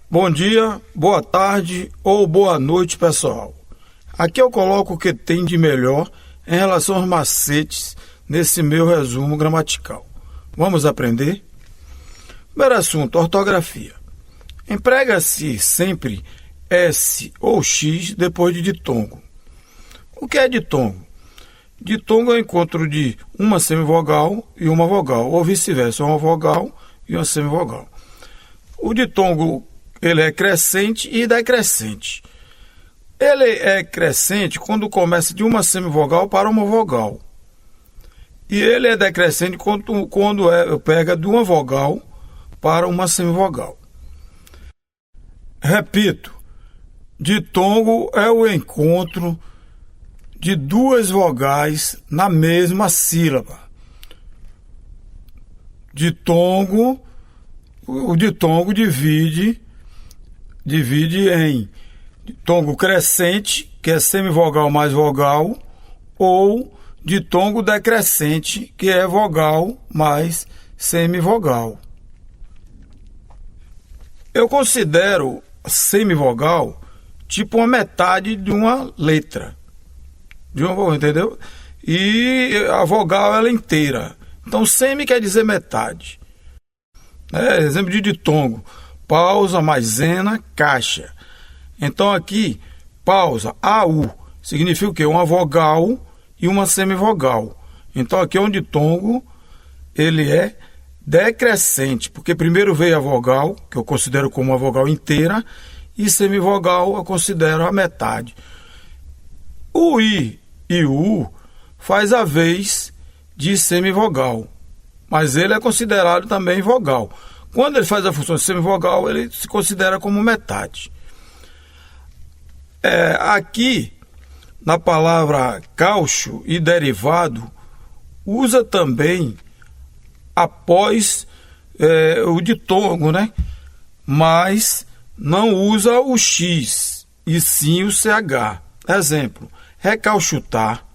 Bom dia, boa tarde ou boa noite, pessoal. Aqui eu coloco o que tem de melhor em relação aos macetes nesse meu resumo gramatical. Vamos aprender? Primeiro assunto, ortografia. Emprega-se sempre S ou X depois de ditongo. O que é ditongo? Ditongo é o encontro de uma semivogal e uma vogal, ou vice-versa, uma vogal e uma semivogal. O ditongo ele é crescente e decrescente. Ele é crescente quando começa de uma semivogal para uma vogal. E ele é decrescente quando pega de uma vogal para uma semivogal. Repito, ditongo é o encontro de duas vogais na mesma sílaba. O ditongo divide em ditongo crescente, que é semivogal mais vogal, ou ditongo decrescente, que é vogal mais semivogal. Eu considero semivogal tipo uma metade de uma letra. Entendeu? E a vogal ela é inteira. Então semi quer dizer metade. Exemplo de ditongo. Pausa, maisena, caixa. Então aqui, pausa, AU, significa o quê? Uma vogal e uma semivogal. Então aqui é um ditongo, ele é decrescente, porque primeiro veio a vogal, que eu considero como uma vogal inteira, e semivogal eu considero a metade. O I e o U faz a vez de semivogal, mas ele é considerado também vogal. Quando ele faz a função de semivogal, ele se considera como metade. Aqui, na palavra caucho e derivado, usa também após o ditongo, né? Mas não usa o X, e sim o CH. Exemplo, recauchutar.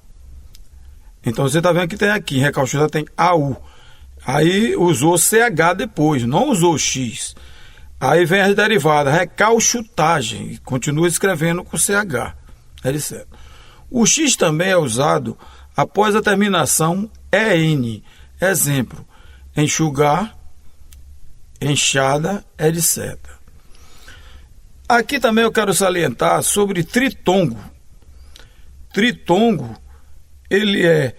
Então você está vendo que tem aqui, recauchutar tem AU. Aí usou CH depois, não usou X. Aí vem as derivadas, recauchutagem, continua escrevendo com CH. Certo. O X também é usado após a terminação EN. Exemplo, enxugar, enxada, etc. Aqui também eu quero salientar sobre tritongo. Tritongo, ele é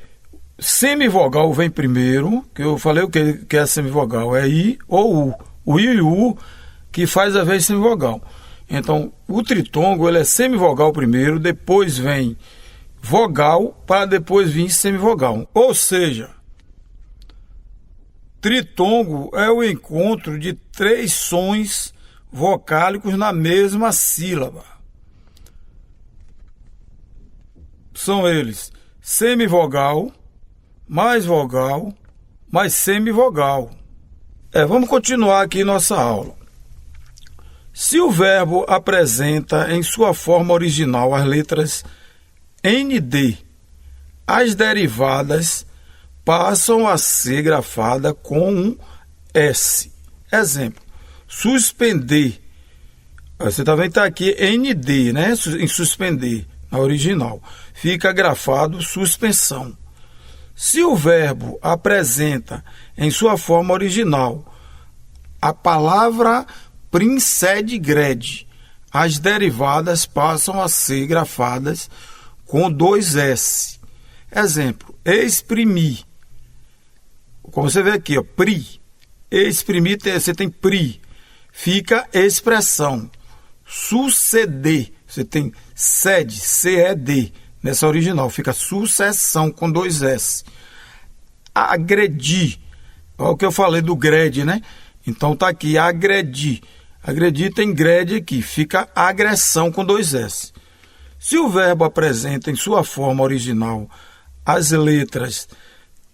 semivogal, vem primeiro, que eu falei o que é semivogal, é I ou U. O I e o U que faz a vez semivogal. Então, o tritongo, ele é semivogal primeiro, depois vem vogal, para depois vir semivogal. Ou seja, tritongo é o encontro de três sons vocálicos na mesma sílaba. São eles semivogal, mais vogal, mais semivogal. Vamos continuar aqui nossa aula. Se o verbo apresenta em sua forma original as letras ND, as derivadas passam a ser grafadas com um S. Exemplo, suspender. Você está vendo que está aqui ND, né? Em suspender, na original. Fica grafado suspensão. Se o verbo apresenta em sua forma original a palavra princede-grede, as derivadas passam a ser grafadas com dois S. Exemplo, exprimir. Como você vê aqui, ó, pri. Exprimir, você tem pri. Fica expressão. Suceder, você tem cede, CED. Nessa original, fica sucessão com dois S. Agredir. Olha o que eu falei do grade, né? Então tá aqui, agredir. Agredir tem grade aqui, fica agressão com dois S. Se o verbo apresenta em sua forma original as letras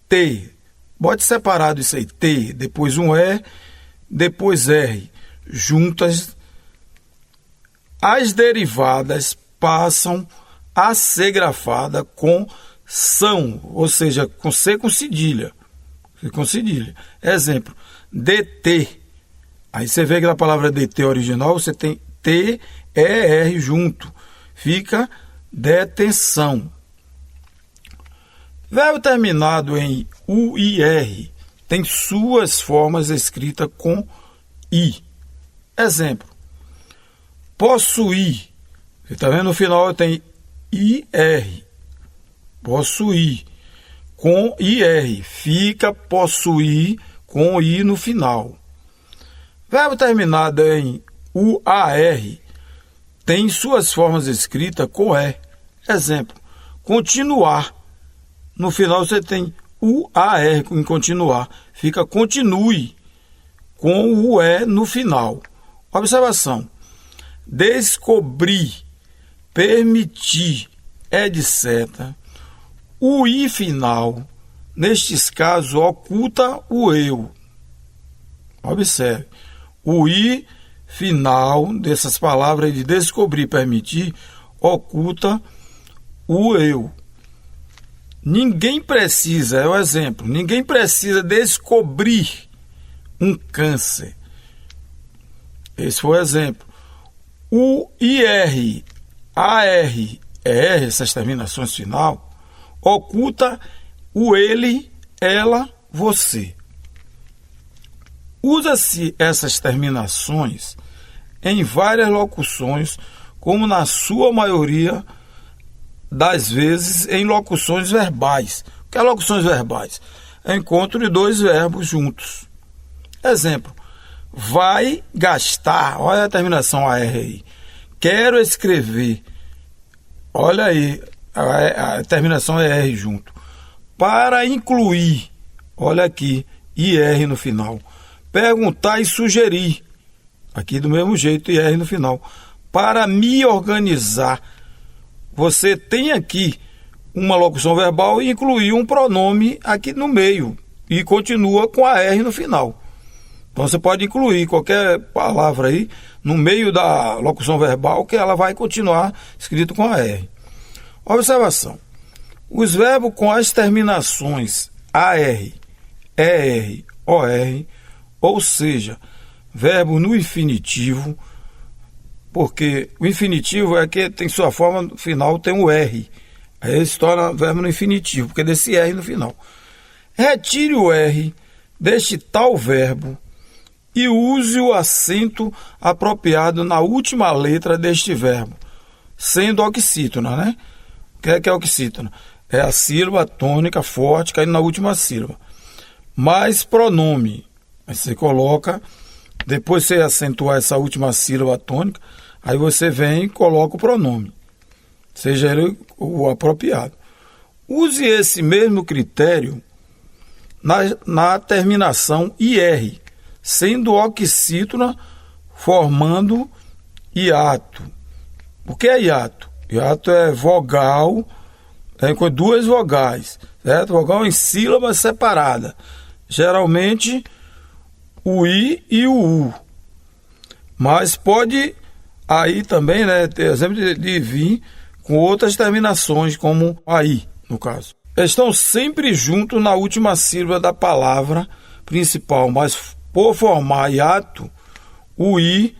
T, bote separado isso aí, T, depois um E, depois R, juntas, as derivadas passam a ser grafada com são, ou seja, com C com cedilha. Exemplo, DT. Aí você vê que na palavra DT original você tem TER junto. Fica detenção. Verbo terminado em UIR tem suas formas escritas com I. Exemplo. Possuir. Você está vendo no final tem IR. Possuir. Com IR. Fica possuir com I no final. Verbo terminado em UAR tem suas formas escritas com E. Exemplo. Continuar. No final você tem UAR em continuar. Fica continue com o E no final. Observação. Descobrir, permitir, etc. O I final, nestes casos, oculta o eu. Observe. O I final dessas palavras de descobrir, permitir, oculta o eu. Ninguém precisa, é o exemplo, ninguém precisa descobrir um câncer. Esse foi o exemplo. O IR, AR, ER, essas terminações final, oculta o ele, ela, você. Usa-se essas terminações em várias locuções, como na sua maioria das vezes em locuções verbais. O que é locuções verbais? É o encontro de dois verbos juntos. Exemplo. Vai gastar. Olha a terminação AR aí. Quero escrever. Olha aí. A terminação é R junto. Para incluir. Olha aqui. IR no final. Perguntar e sugerir. Aqui do mesmo jeito, IR no final. Para me organizar. Você tem aqui uma locução verbal e incluir um pronome aqui no meio e continua com a R no final. Então você pode incluir qualquer palavra aí no meio da locução verbal que ela vai continuar escrito com a R. Observação. Os verbos com as terminações AR, ER, OR, ou seja, verbo no infinitivo, porque o infinitivo é que tem sua forma final, tem o R. Aí ele se torna verbo no infinitivo, porque desse R no final. Retire o R deste tal verbo e use o acento apropriado na última letra deste verbo, sendo oxítona, né? O que é oxítona? É a sílaba tônica forte caindo na última sílaba. Mais pronome. Aí você coloca, depois você acentuar essa última sílaba tônica, aí você vem e coloca o pronome, seja ele o apropriado. Use esse mesmo critério na terminação IR, sendo oxítona formando hiato. O que é hiato? Hiato é vogal com duas vogais, certo? Vogal em sílaba separada. Geralmente o I e o U. Mas pode aí também, né, ter exemplo de vir com outras terminações, como aí, no caso. Estão sempre juntos na última sílaba da palavra principal, mas por formar hiato, o I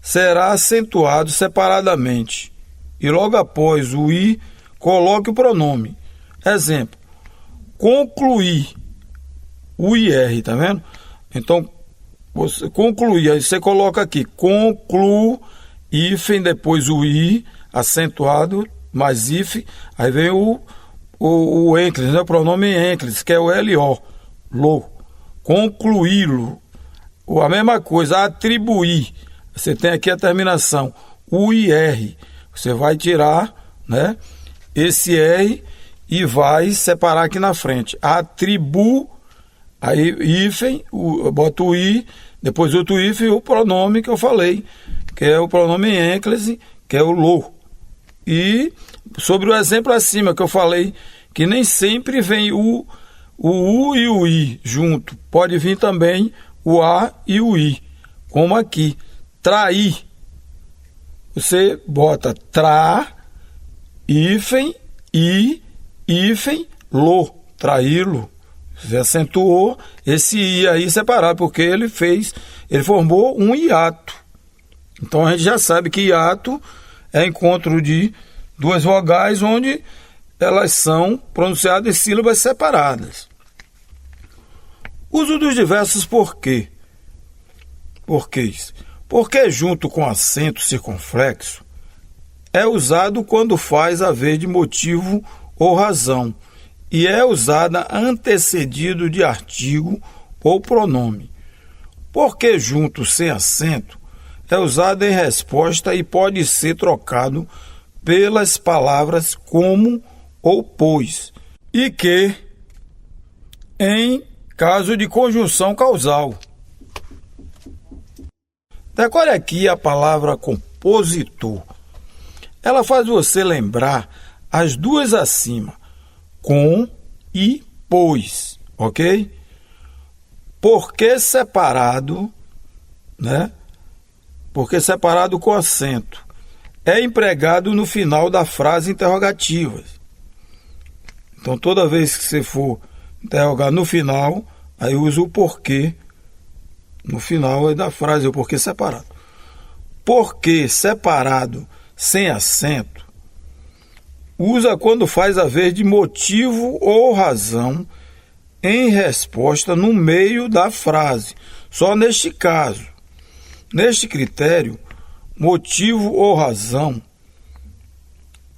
será acentuado separadamente. E logo após o I, coloque o pronome. Exemplo, concluir, o IR, tá vendo? Então, você concluir, aí você coloca aqui, conclu, hífen, depois o I, acentuado, mais hífen, aí vem o ênclise, né? O pronome ênclise, que é o LO, lo. Concluí-lo. A mesma coisa, atribuir. Você tem aqui a terminação, UIR. Você vai tirar, né, esse R e vai separar aqui na frente. Atribu, aí hífen, bota o I, depois outro hífen e o pronome que eu falei, que é o pronome ênclise, que é o lo. E sobre o exemplo acima que eu falei, que nem sempre vem o U e o I junto. Pode vir também o A e o I, como aqui. Trair. Você bota tra, hífen, I, hífen, lo. Traí-lo. Você acentuou esse I aí separado, porque ele formou um hiato. Então a gente já sabe que hiato é encontro de duas vogais onde elas são pronunciadas em sílabas separadas. Uso dos diversos porquês. Porque junto com acento circunflexo é usado quando faz haver de motivo ou razão e é usada antecedido de artigo ou pronome. Porque junto sem acento é usado em resposta e pode ser trocado pelas palavras como ou pois, e que em caso de conjunção causal. Decore aqui a palavra compositor. Ela faz você lembrar as duas acima, com e pois, ok? Porque separado, né? Porque separado com acento. É empregado no final da frase interrogativa. Então, toda vez que você for interrogar no final, aí usa o porquê. No final da frase, o porquê separado. Porquê separado sem acento, usa quando faz haver de motivo ou razão em resposta no meio da frase. Só neste caso. Neste critério, motivo ou razão,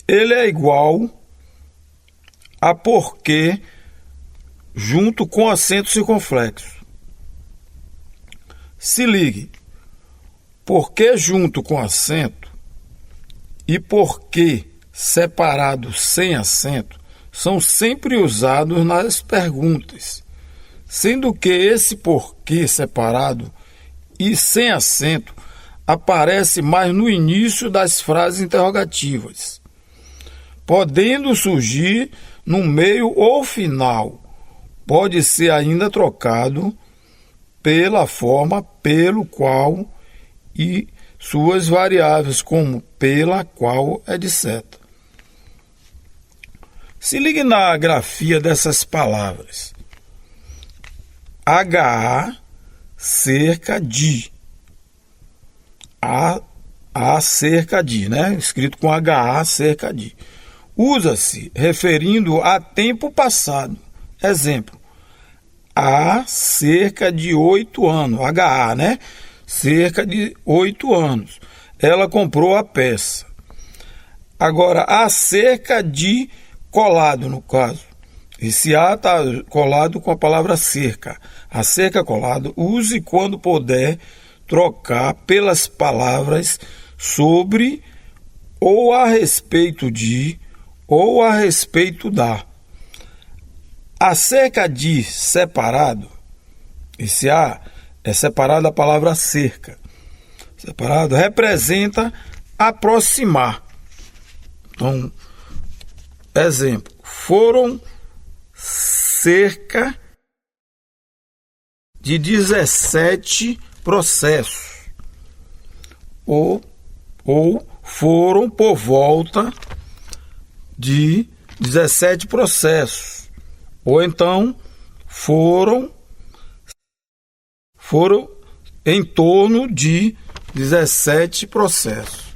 ele é igual a porquê junto com acento circunflexo. Se ligue, porquê junto com acento e porquê separado sem acento são sempre usados nas perguntas, sendo que esse porquê separado e sem acento aparece mais no início das frases interrogativas, podendo surgir no meio ou final. Pode ser ainda trocado pela forma pelo qual e suas variáveis, como pela qual, etc. Se ligue na grafia dessas palavras. HA, cerca de. A cerca de, né? Escrito com HA, cerca de. Usa-se referindo a tempo passado. Exemplo. Há cerca de 8 anos. HA, né? Cerca de 8 anos. Ela comprou a peça. Agora, há cerca de colado, no caso. Esse A está colado com a palavra cerca. A cerca colado, use quando puder trocar pelas palavras sobre, ou a respeito de, ou a respeito da. Acerca de separado, esse A é separado da palavra cerca. Separado representa aproximar. Então, exemplo, foram cerca de 17 processos. Ou foram por volta de 17 processos. Ou então foram em torno de 17 processos.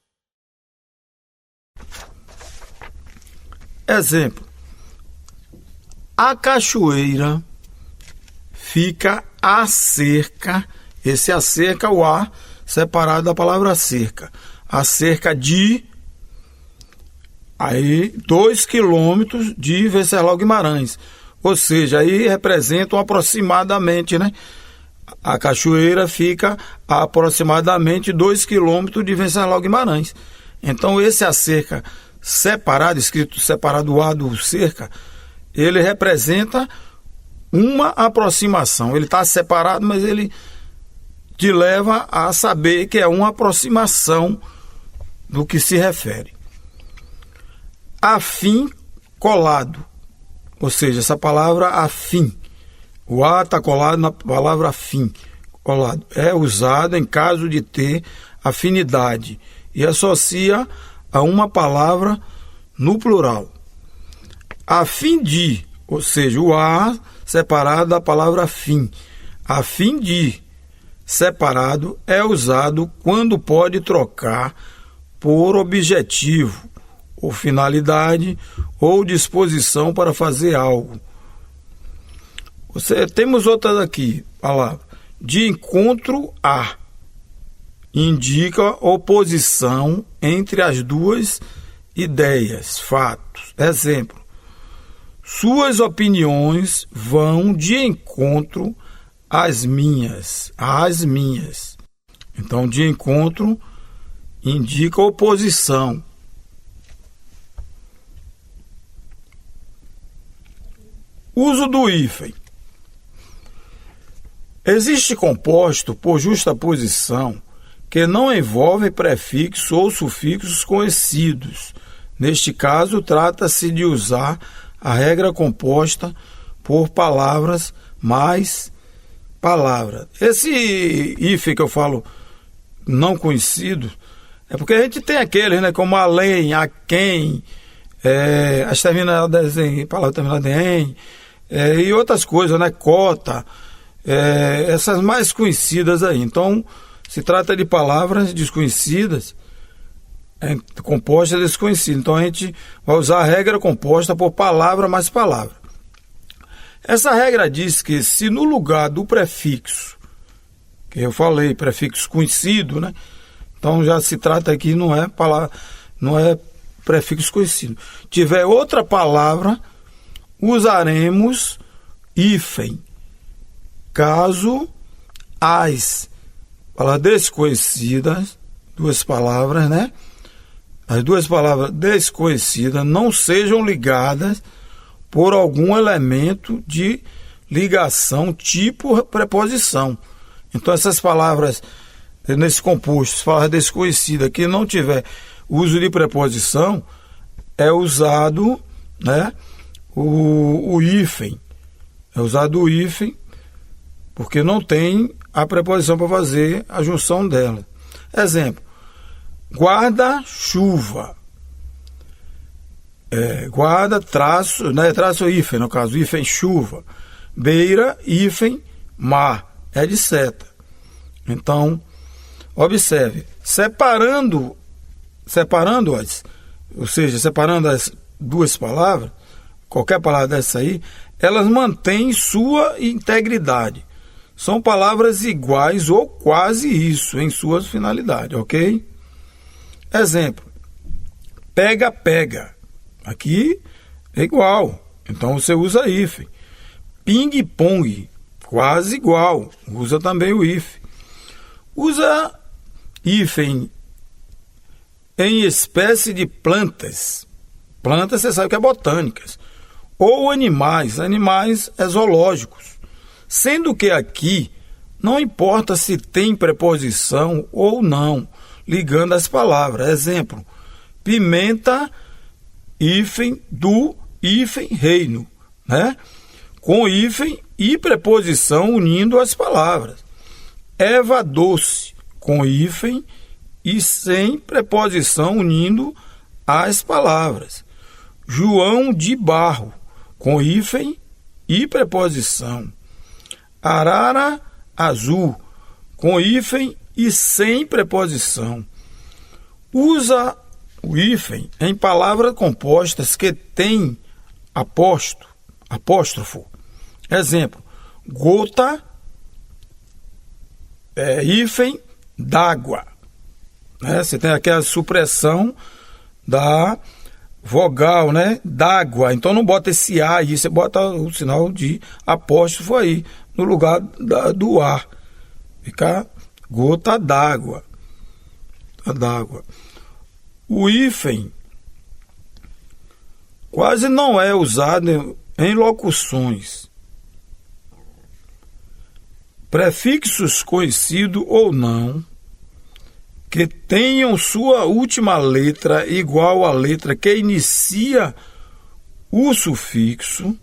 Exemplo. A cachoeira fica a cerca, esse a cerca, o A separado da palavra cerca. A cerca de 2 quilômetros de Venceslau Guimarães. Ou seja, aí representam aproximadamente, né? A cachoeira fica a aproximadamente 2 quilômetros de Venceslau Guimarães. Então, esse a cerca separado, escrito separado o A do cerca, ele representa uma aproximação. Ele está separado, mas ele te leva a saber que é uma aproximação do que se refere. Afim colado. Ou seja, essa palavra afim, o A está colado na palavra afim, colado, é usado em caso de ter afinidade e associa a uma palavra no plural. A fim de, ou seja, o A separado da palavra fim. A fim de separado é usado quando pode trocar por objetivo, ou finalidade, ou disposição para fazer algo. Temos outras aqui, palavra. De encontro a. Indica oposição entre as duas ideias, fatos. Exemplo. Suas opiniões vão de encontro às minhas. Então, de encontro indica oposição. Uso do hífen. Existe composto por justaposição que não envolve prefixo ou sufixos conhecidos. Neste caso, trata-se de usar a regra composta por palavras mais palavra. Esse hífen que eu falo não conhecido é porque a gente tem aqueles, né, como além, a quem, as terminadas em palavras terminadas em, e outras coisas, né, cota, essas mais conhecidas aí. Então, se trata de palavras desconhecidas, compostas desconhecidas. Então, a gente vai usar a regra composta por palavra mais palavra. Essa regra diz que se no lugar do prefixo, que eu falei, prefixo conhecido, né? Então, já se trata aqui, não é prefixo conhecido. Tiver outra palavra, usaremos hífen. Caso as palavras desconhecidas, duas palavras, né? As duas palavras desconhecidas não sejam ligadas por algum elemento de ligação, tipo preposição. Então, essas palavras, nesse composto, palavras desconhecidas, que não tiver uso de preposição, é usado, né, o hífen. É usado o hífen, porque não tem a preposição para fazer a junção dela. Exemplo, guarda-chuva. Guarda, traço, né, traço hífen, no caso, hífen chuva. Beira, hífen mar, é de seta. Então, observe, separando-as, ou seja, separando as duas palavras, qualquer palavra dessa aí, elas mantêm sua integridade. São palavras iguais ou quase isso em suas finalidades, ok? Exemplo, pega, pega. Aqui é igual, então você usa hífen. Ping-pong, quase igual, usa também o hífen. Usa hífen em espécie de plantas. Plantas, você sabe que é botânicas. Ou animais zoológicos. Sendo que aqui não importa se tem preposição ou não, ligando as palavras. Exemplo, pimenta, hífen do, hífen reino, né? Com hífen e preposição unindo as palavras. Erva doce, com hífen e sem preposição unindo as palavras. João de barro, com hífen e preposição. Arara azul, com hífen e sem preposição. Usa o hífen em palavras compostas que têm apóstrofo. Exemplo, gota, hífen d'água. Né? Você tem aqui a supressão da vogal, né? D'água. Então não bota esse A aí, você bota o sinal de apóstrofo aí, no lugar do A. Fica gota d'água. O hífen quase não é usado em locuções. Prefixos conhecidos ou não, que tenham sua última letra igual à letra que inicia o sufixo,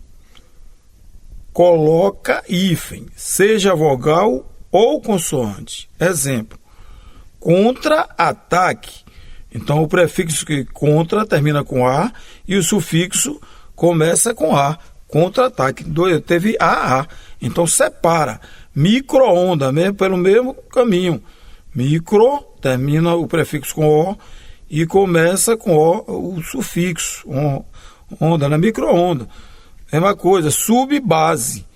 coloca hífen, seja vogal ou consoante. Exemplo, contra-ataque. Então, o prefixo que contra termina com A e o sufixo começa com A. contra-ataque. Teve AA. Então separa. Micro-onda, mesmo pelo mesmo caminho. Micro, termina o prefixo com O e começa com o sufixo. Onda, na micro-onda. Mesma coisa, subbase.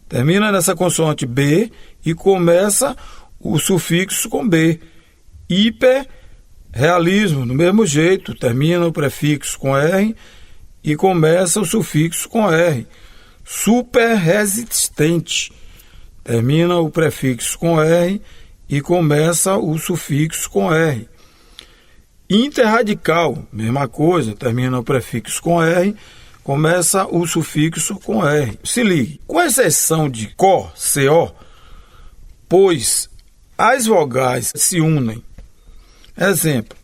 Termina nessa consoante B e começa o sufixo com B. Hiperrealismo, do mesmo jeito, termina o prefixo com R e começa o sufixo com R. Superresistente, termina o prefixo com R e começa o sufixo com R. Interradical, mesma coisa, termina o prefixo com R, começa o sufixo com R. Se ligue, com exceção de CO, pois as vogais se unem. Exemplo,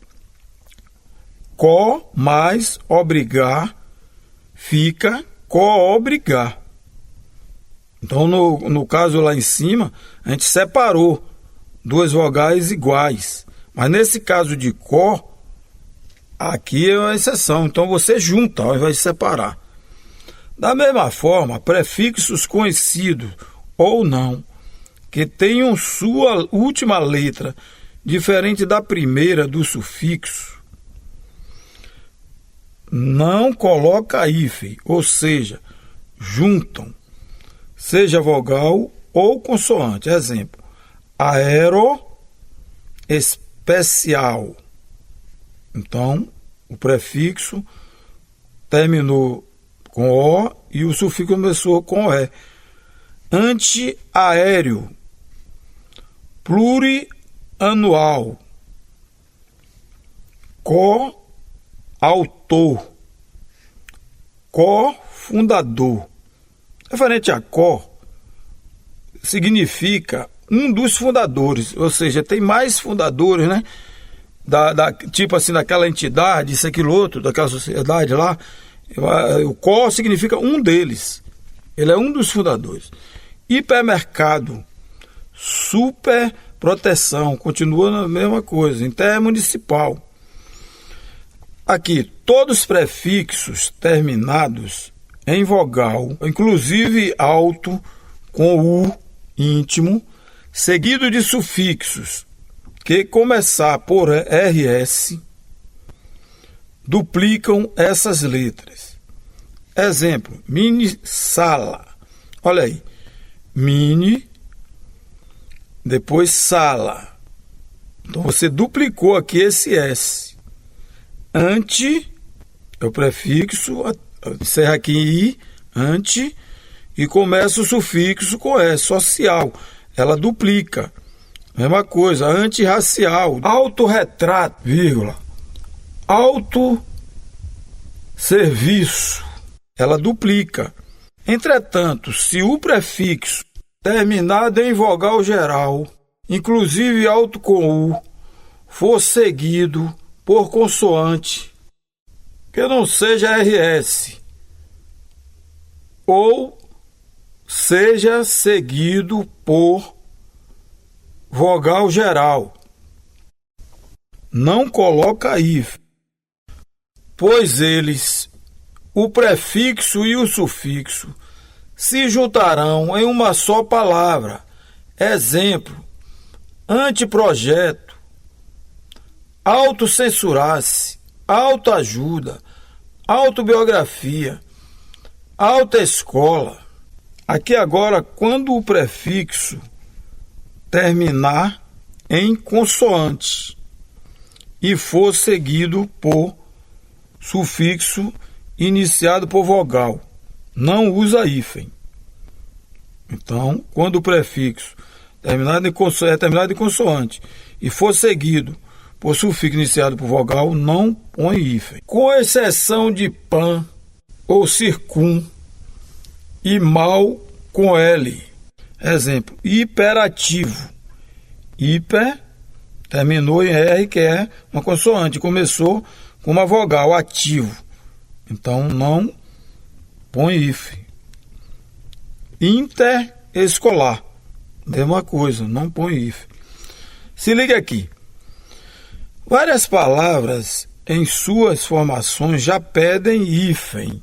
co mais obrigar fica coobrigar. Então, no caso lá em cima, a gente separou duas vogais iguais. Mas nesse caso de co, aqui é uma exceção. Então, você junta ao invés de separar. Da mesma forma, prefixos conhecidos ou não, que tenham sua última letra diferente da primeira do sufixo, não coloca hífen, ou seja, juntam, seja vogal ou consoante. Exemplo, aeroespecial. Então, o prefixo terminou com O e o sufixo começou com E. Antiaéreo, plurianual, coautor, cofundador. Referente a co, significa um dos fundadores, ou seja, tem mais fundadores, né? Tipo assim, daquela entidade, isso, aquilo, outro, daquela sociedade lá. O co significa um deles. Ele é um dos fundadores. Hipermercado, superproteção, continua na mesma coisa, intermunicipal. Aqui, todos os prefixos terminados em vogal, inclusive alto, com U, íntimo, seguido de sufixos que começar por RS, duplicam essas letras. Exemplo, mini sala. Olha aí, mini, depois sala. Então você duplicou aqui esse S. Anti, é o prefixo, encerra aqui em I, anti, e começa o sufixo com S, social. Ela duplica. Mesma coisa, antirracial, autorretrato, vírgula, autosserviço. Ela duplica. Entretanto, se o prefixo terminado em vogal geral, inclusive alto com U, for seguido por consoante que não seja RS, ou seja seguido por vogal geral, não coloca hífen, pois eles, o prefixo e o sufixo, se juntarão em uma só palavra. Exemplo, anteprojeto, autocensurar-se, autoajuda, autobiografia, autoescola. Aqui agora, quando o prefixo terminar em consoante e for seguido por sufixo iniciado por vogal, não usa hífen. Então, quando o prefixo terminado em consoante e for seguido por sufixo iniciado por vogal, não põe hífen. Com exceção de pan ou circum e mal com L. Exemplo, hiperativo. Hiper terminou em R, que é uma consoante, começou com uma vogal, ativo. Então não põe hífen. Interescolar, mesma coisa, não põe hífen. Se liga aqui. Várias palavras em suas formações já pedem hífen.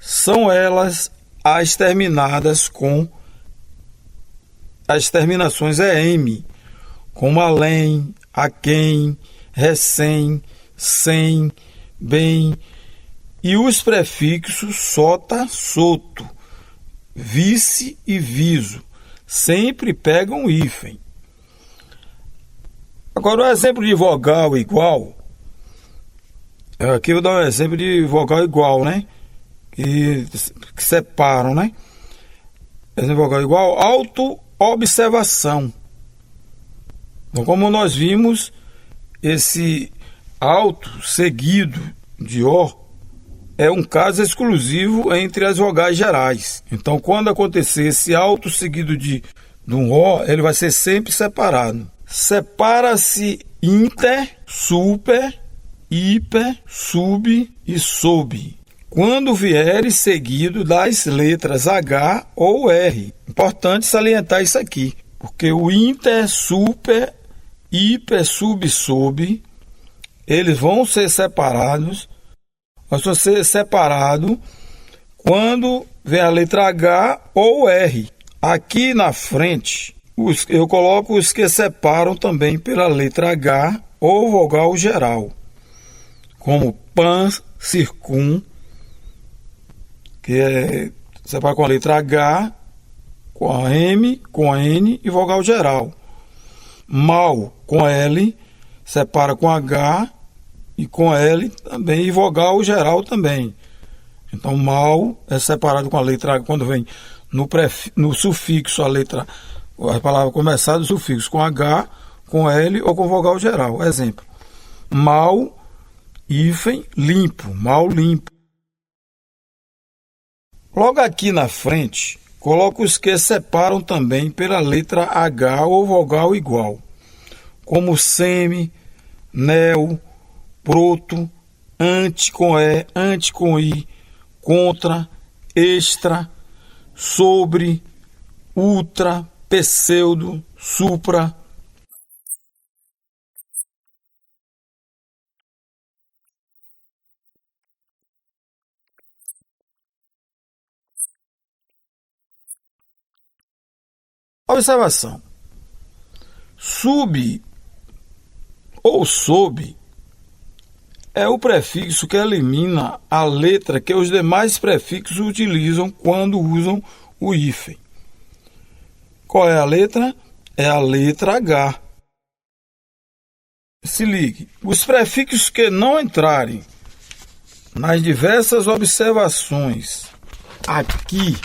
são elas as terminadas com as terminações EM, como além, aquém, recém, sem, bem, e os prefixos sota, soto, vice e viso, sempre pegam hífen. Agora o exemplo de vogal igual, aqui eu vou dar um exemplo de vogal igual, né? Que separam, né? Exemplo de vogal igual, auto-observação. Então, como nós vimos, esse auto seguido de O é um caso exclusivo entre as vogais gerais. Então, quando acontecer esse auto seguido de um O, ele vai ser sempre separado. Separa-se inter, super, hiper, sub e sob, quando vier seguido das letras H ou R. Importante salientar isso aqui, porque o inter, super, hiper, sub e sob, eles vão ser separados, quando vem a letra H ou R. Aqui na frente, eu coloco os que separam também pela letra H ou vogal geral, como pan, circum, que separa com a letra H, com a M, com a N e vogal geral. Mal com L, separa com H e com L também, e vogal geral também. Então, mal é separado com a letra H, quando vem no sufixo a palavra começada do sufixo com H, com L ou com vogal geral. Exemplo: mal, hífen, limpo, mal limpo. Logo aqui na frente, coloco os que separam também pela letra H ou vogal igual, como semi, neo, proto, ante com E, ante com I, contra, extra, sobre, ultra, pseudo, supra. Observação: sub ou sob é o prefixo que elimina a letra que os demais prefixos utilizam quando usam o hífen. Qual é a letra? É a letra H. Se ligue, os prefixos que não entrarem nas diversas observações aqui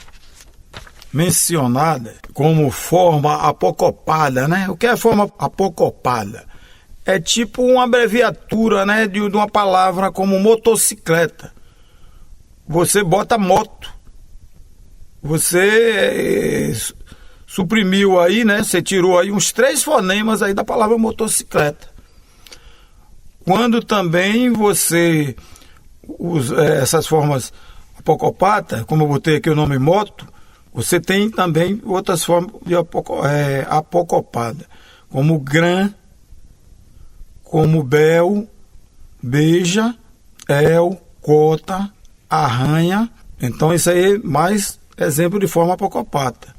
mencionada como forma apocopada, né? O que é forma apocopada? É tipo uma abreviatura, né, de uma palavra como motocicleta. Você bota moto. Você suprimiu aí, né? Você tirou aí uns 3 fonemas aí da palavra motocicleta. Quando também você usa essas formas apocopata, como eu botei aqui o nome moto, você tem também outras formas de apocopada, como gran, como bel, beija, el, cota, arranha. Então isso aí é mais exemplo de forma apocopata.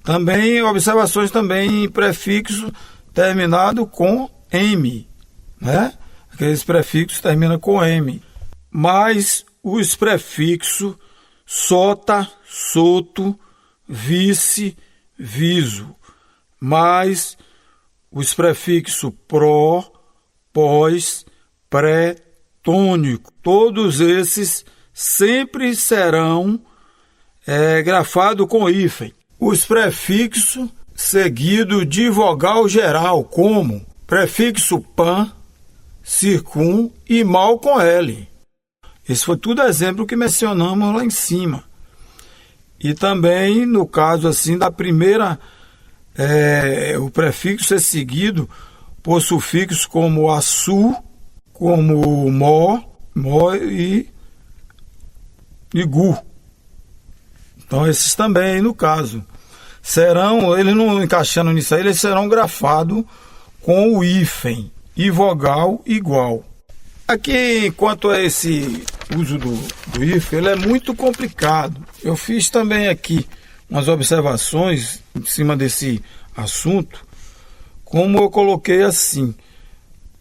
Também observações também em prefixo terminado com M, né? Aqueles prefixos terminam com M. Mas os prefixos sota, soto, vice, viso, mais os prefixos pró, pós, pré, tônico, todos esses sempre serão grafados com hífen. Os prefixos seguidos de vogal geral, como prefixo pan, circum e mal com L. Esse foi tudo exemplo que mencionamos lá em cima. E também no caso assim da primeira, o prefixo ser seguido por sufixos como açu, como mó e gu. Então esses também, no caso, serão, eles não encaixando nisso aí, eles serão grafados com o hífen e vogal igual. Aqui, quanto a esse uso do hífen, ele é muito complicado. Eu fiz também aqui umas observações em cima desse assunto, como eu coloquei assim,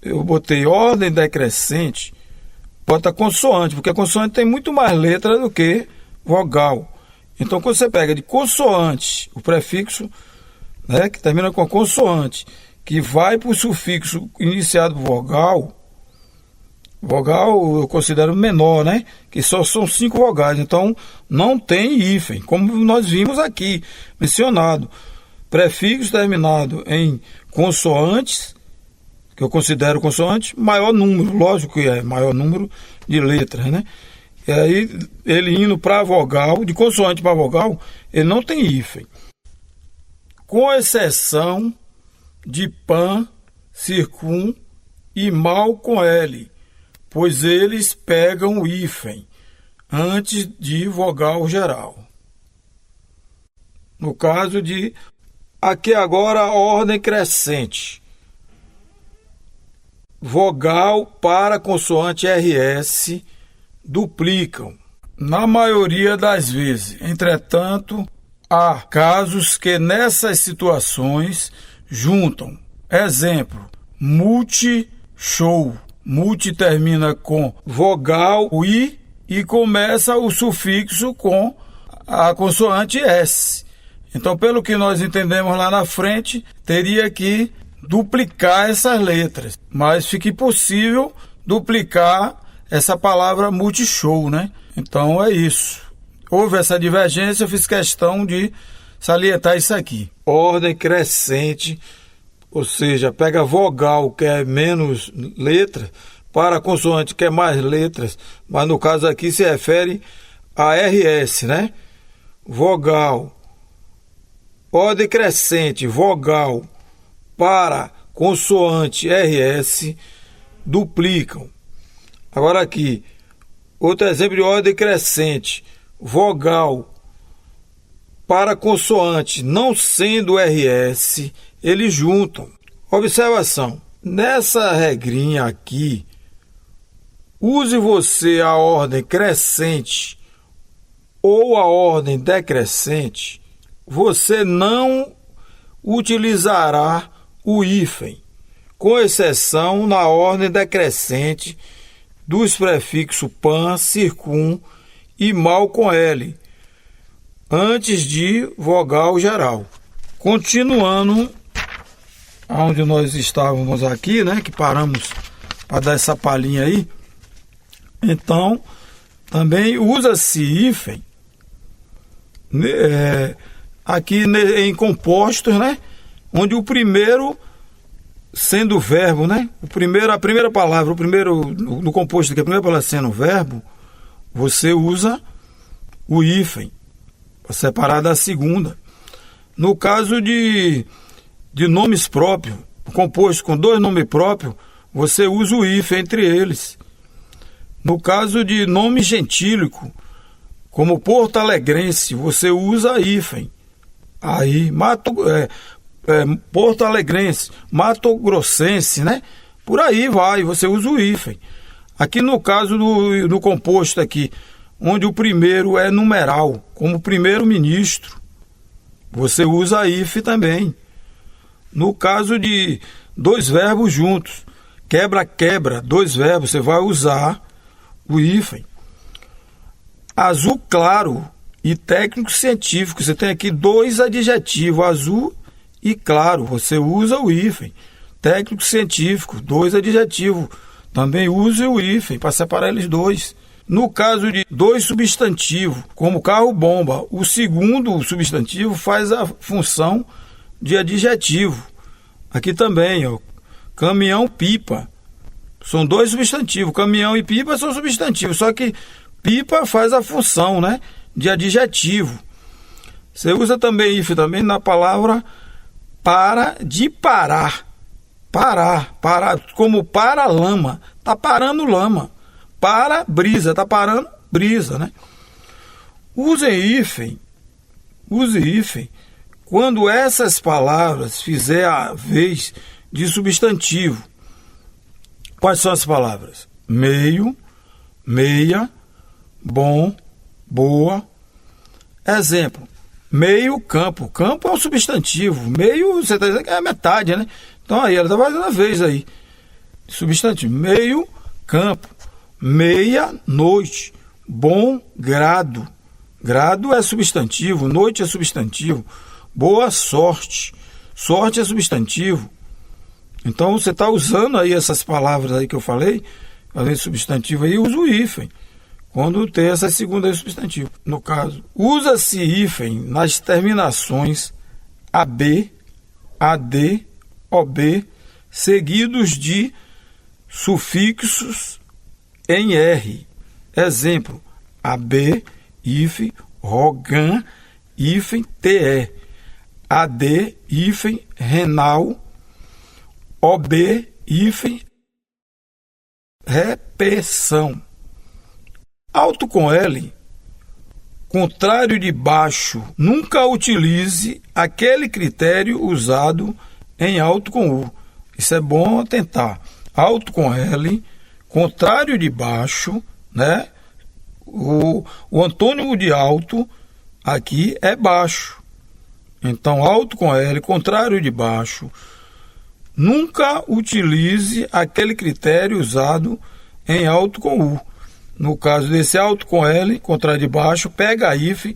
eu botei ordem decrescente, bota consoante, porque a consoante tem muito mais letra do que vogal. Então, quando você pega de consoante, o prefixo, né, que termina com a consoante, que vai para o sufixo iniciado por vogal, vogal eu considero menor, né, que só são 5 vogais, então não tem hífen, como nós vimos aqui, mencionado. Prefixo terminado em consoantes, que eu considero consoante, maior número, lógico que é maior número de letras, né? E aí, ele indo para vogal, de consoante para vogal, ele não tem hífen. Com exceção de pan, circun e mal com L, pois eles pegam o hífen antes de vogal geral. No caso de, aqui agora a ordem crescente. Vogal para consoante RS duplicam, na maioria das vezes. Entretanto, há casos que nessas situações juntam. Exemplo, multi-show. Multi termina com vogal I e começa o sufixo com a consoante S. Então, pelo que nós entendemos lá na frente, teria que duplicar essas letras. Mas fica impossível duplicar essa palavra multishow, né? Então é isso. Houve essa divergência, eu fiz questão de salientar isso aqui. Ordem crescente, ou seja, pega vogal, que é menos letras, para consoante, que é mais letras, mas no caso aqui se refere a RS, né? Vogal. Ordem crescente, vogal para consoante RS duplicam. Agora aqui, outro exemplo de ordem crescente, vogal para consoante não sendo RS, eles juntam. Observação, nessa regrinha aqui, use você a ordem crescente ou a ordem decrescente, você não utilizará o hífen, com exceção na ordem decrescente dos prefixos pan, circun e mal com L, antes de vogal geral. Continuando onde nós estávamos aqui, né, que paramos para dar essa palhinha aí, então também usa-se hífen aqui em compostos, né, onde o primeiro sendo o verbo, né? A primeira palavra, no composto aqui, a primeira palavra sendo o verbo, você usa o hífen para separar da segunda. No caso de nomes próprios, composto com 2 nomes próprios, você usa o hífen entre eles. No caso de nome gentílico, como Porto Alegrense, você usa hífen. Aí, Porto Alegrense, Mato Grossense, né? Por aí vai, você usa o hífen. Aqui no caso do composto aqui, onde o primeiro é numeral, como primeiro-ministro, você usa hífen também. No caso de 2 verbos juntos, quebra-quebra, 2 verbos, você vai usar o hífen. Azul claro e técnico científico, você tem aqui 2 adjetivos, azul e claro, você usa o hífen. Técnico científico, 2 adjetivos, também use o hífen para separar eles 2. No caso de 2 substantivos, como carro-bomba, o segundo substantivo faz a função de adjetivo. Aqui também, ó, caminhão-pipa. São 2 substantivos, caminhão e pipa são substantivos, só que pipa faz a função, né, de adjetivo. Você usa também hífen também na palavra para, de parar. Parar, como para lama, tá parando lama. Para brisa, tá parando brisa, né? Use hífen quando essas palavras fizer a vez de substantivo. Quais são as palavras? Meio, meia, bom, boa. Exemplo, meio campo. Campo é um substantivo. Meio, você está dizendo que é metade, né? Então aí, ela está fazendo a vez aí. Substantivo, meio campo. Meia noite. Bom grado. Grado é substantivo, noite é substantivo. Boa sorte. Sorte é substantivo. Então você está usando aí essas palavras aí que eu falei, além de substantivo aí, usa o hífen. Quando tem essa segunda aí, substantivo. No caso, usa-se hífen nas terminações AB, AD, OB, seguidos de sufixos em R. Exemplo, AB, hífen, Rogan, hífen, TE. AD, hífen, renal, OB, hífen, repetição. Alto com L, contrário de baixo, nunca utilize aquele critério usado em alto com U. Isso é bom atentar. Alto com L, contrário de baixo, né? O antônimo de alto aqui é baixo. Então, alto com L, contrário de baixo. Nunca utilize aquele critério usado em alto com U. No caso desse alto com L, contrário de baixo, pega hífen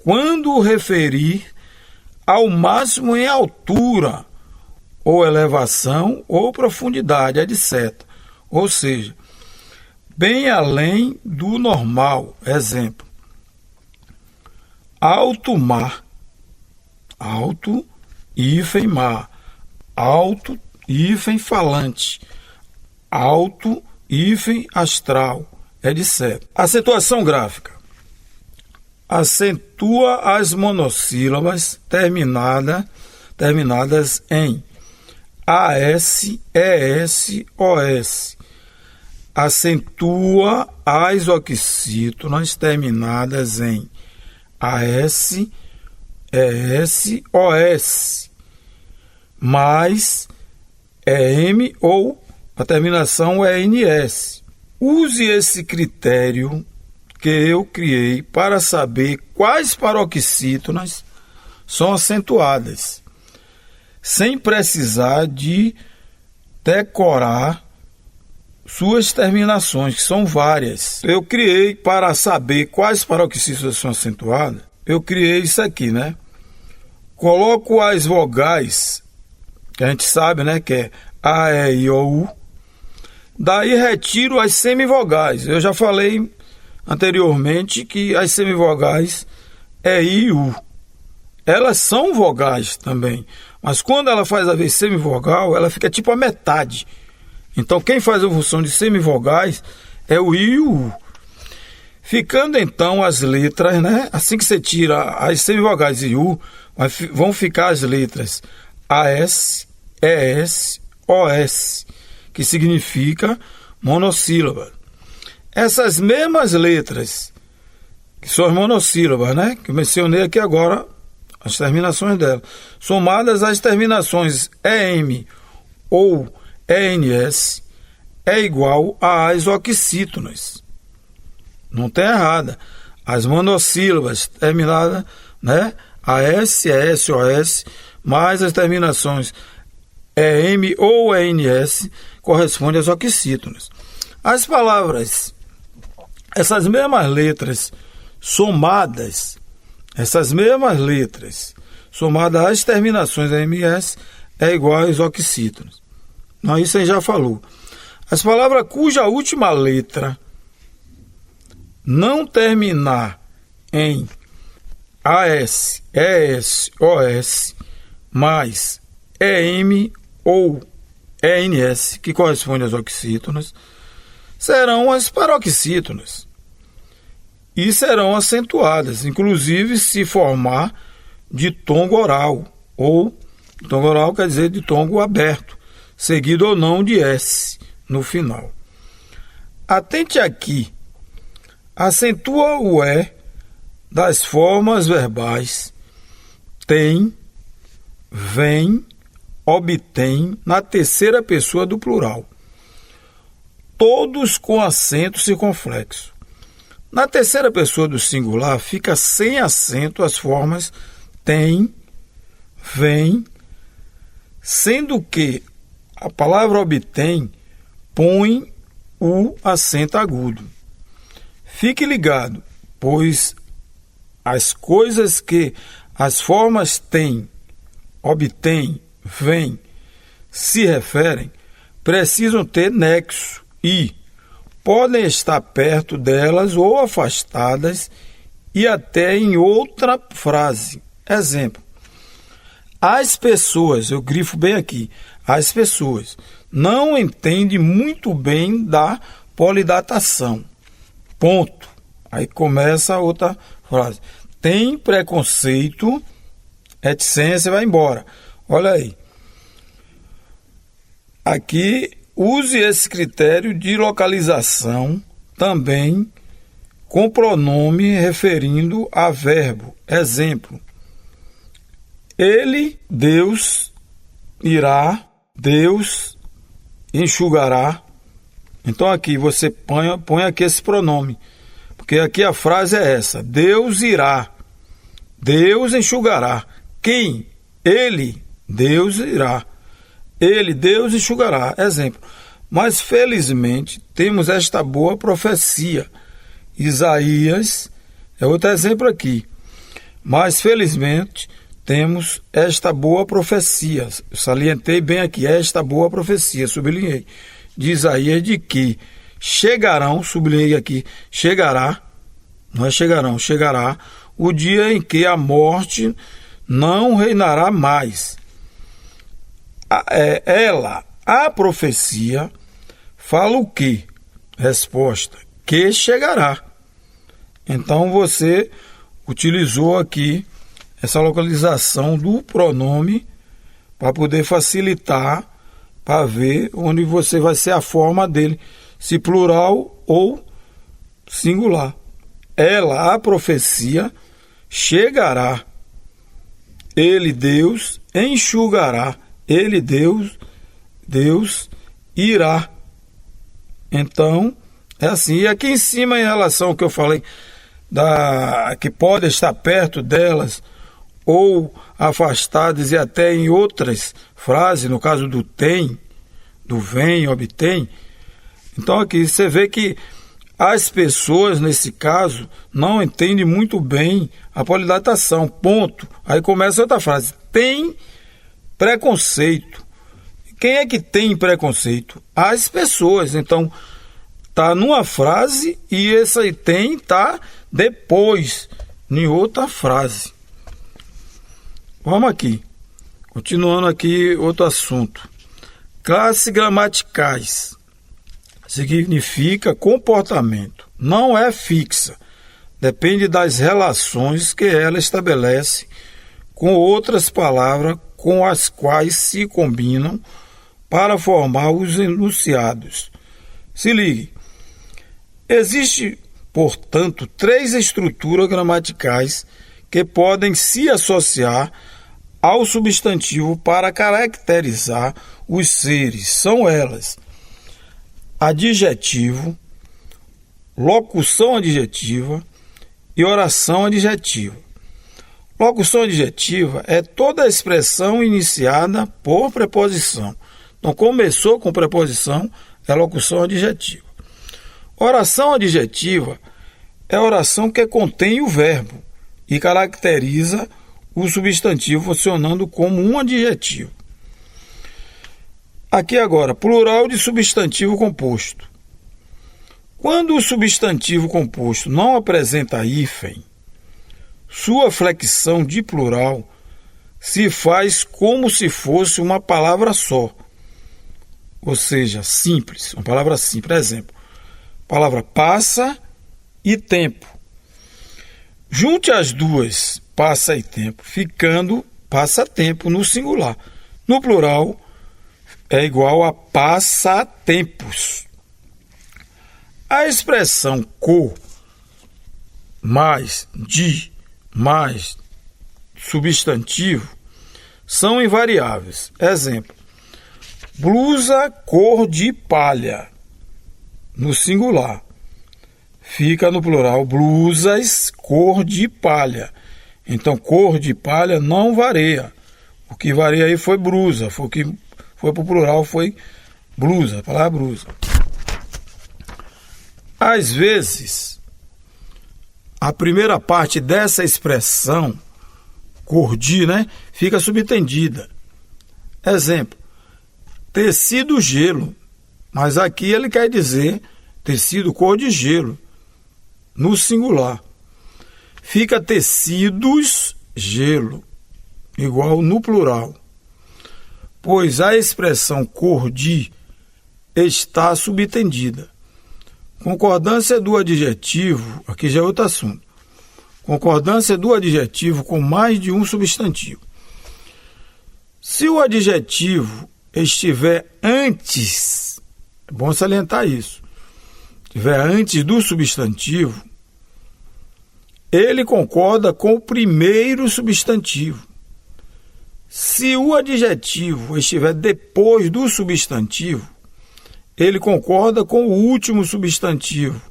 quando referir ao máximo em altura, ou elevação, ou profundidade, etc. Ou seja, bem além do normal. Exemplo, alto mar, alto, hífen mar, alto, hífen falante, alto, hífen astral, etc. Acentuação gráfica. Acentua as monossílabas terminadas em AS, ES, OS. Acentua as oxítonas terminadas em AS, ES, OS, mais EM ou a terminação ENS. Use esse critério que eu criei para saber quais paroxítonas são acentuadas, sem precisar de decorar suas terminações, que são várias. Eu criei para saber quais paroxítonas são acentuadas, eu criei isso aqui, né? Coloco as vogais, que a gente sabe, né, que é A, E, I, O, U. Daí retiro as semivogais. Eu já falei anteriormente que as semivogais é I e U. Elas são vogais também, mas quando ela faz a vez semivogal, ela fica tipo a metade. Então quem faz a função de semivogais é o I e o U. Ficando então as letras, né? Assim que você tira as semivogais e U, vão ficar as letras AS, ES, OS, que significa monossílaba. Essas mesmas letras, que são as monossílabas, né? Que eu mencionei aqui agora, as terminações dela, somadas às terminações EM ou ENS, é igual às oxítonas. Não tem errada. As monossílabas terminadas, né? AS, ES, OS, mais as terminações EM ou ENS, correspondem às oxítonas. As palavras, essas mesmas letras somadas, às terminações EMS, é igual às oxítonas. Não, isso aí já falou. As palavras cuja última letra não terminar em AS, ES, OS, mais EM ou ENS, que corresponde às oxítonas, serão as paroxítonas e serão acentuadas, inclusive se formar de tongo oral, ou tongo oral quer dizer de tongo aberto, seguido ou não de S no final. Atente aqui, acentua o E das formas verbais tem, vem, obtém na terceira pessoa do plural, todos com acento circunflexo. Na terceira pessoa do singular, fica sem acento as formas tem, vem, sendo que a palavra obtém põe o acento agudo. Fique ligado, pois as coisas que as formas tem, obtém, vem, se referem, precisam ter nexo e podem estar perto delas ou afastadas e até em outra frase. Exemplo: as pessoas, eu grifo bem aqui, as pessoas não entendem muito bem da polidatação. Ponto. Aí começa a outra frase. Tem preconceito, reticência, vai embora. Olha aí. Aqui, use esse critério de localização também com pronome referindo a verbo. Exemplo: ele, Deus, irá, Deus enxugará. Então aqui você põe aqui esse pronome, porque aqui a frase é essa: Deus irá, Deus enxugará. Quem? Ele, Deus irá. Ele, Deus enxugará. Exemplo: mas felizmente temos esta boa profecia. Isaías é outro exemplo aqui. Mas felizmente temos esta boa profecia. Eu salientei bem aqui, esta boa profecia, sublinhei. De Isaías, de que chegarão, sublinhei aqui, chegará, não é chegarão, chegará o dia em que a morte não reinará mais. A profecia, fala o quê? Resposta: que chegará. Então você utilizou aqui essa localização do pronome para poder facilitar, para ver onde você vai ser a forma dele, se plural ou singular. Ela, a profecia, chegará. Ele, Deus, enxugará. Ele, Deus irá. Então, é assim. E aqui em cima, em relação ao que eu falei, que pode estar perto delas ou afastadas, e até em outras frases, no caso do tem, do vem, obtém. Então aqui você vê que as pessoas, nesse caso, não entendem muito bem a polidatação, ponto. Aí começa outra frase: tem preconceito. Quem é que tem preconceito? As pessoas. Então tá numa frase e essa aí tem tá depois, em outra frase. Vamos aqui, continuando aqui outro assunto. Classes gramaticais significa comportamento, não é fixa, depende das relações que ela estabelece com outras palavras com as quais se combinam para formar os enunciados. Se ligue, existe, portanto, 3 estruturas gramaticais que podem se associar ao substantivo para caracterizar os seres. São elas: adjetivo, locução adjetiva e oração adjetiva. Locução adjetiva é toda a expressão iniciada por preposição. Então, começou com preposição, é locução adjetiva. Oração adjetiva é a oração que contém o verbo e caracteriza o substantivo funcionando como um adjetivo. Aqui agora, plural de substantivo composto. Quando o substantivo composto não apresenta hífen, sua flexão de plural se faz como se fosse uma palavra só, ou seja, simples, uma palavra simples. Exemplo: palavra passa e tempo. Junte as duas, passa e tempo, ficando passatempo no singular. No plural, é igual a passatempos. A expressão co mais de mais substantivo são invariáveis. Exemplo: blusa cor de palha, no singular. fica no plural blusas cor de palha. Então, cor de palha não varia. O que varia aí foi brusa. O que foi para o plural foi blusa, a palavra blusa. Às vezes, a primeira parte dessa expressão, cor de, fica subentendida. Exemplo, tecido gelo. Mas aqui ele quer dizer tecido cor de gelo, no singular. Fica tecidos gelo, igual no plural. Pois a expressão cor de está subentendida. Concordância do adjetivo, aqui já é outro assunto. Concordância do adjetivo com mais de um substantivo. Se o adjetivo estiver antes, é bom salientar isso, estiver antes do substantivo, ele concorda com o primeiro substantivo. Se o adjetivo estiver depois do substantivo, ele concorda com o último substantivo.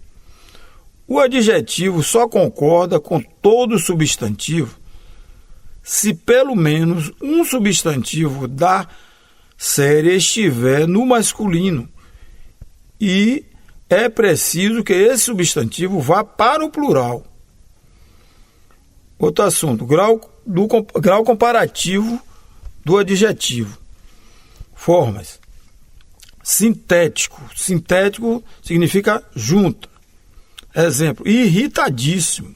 O adjetivo só concorda com todo substantivo se pelo menos um substantivo da série estiver no masculino. E é preciso que esse substantivo vá para o plural. Outro assunto, grau comparativo do adjetivo. Formas. Sintético. Sintético significa junto. Exemplo, irritadíssimo.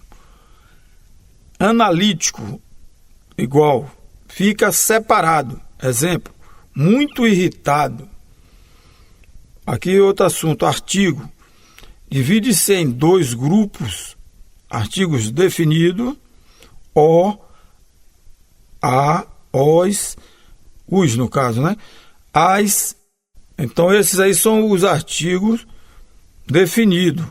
Analítico, igual, fica separado. Exemplo, muito irritado. Aqui outro assunto, artigo. Divide-se em dois grupos, artigos definidos, o, a, os, no caso, as. Então, esses aí são os artigos definidos,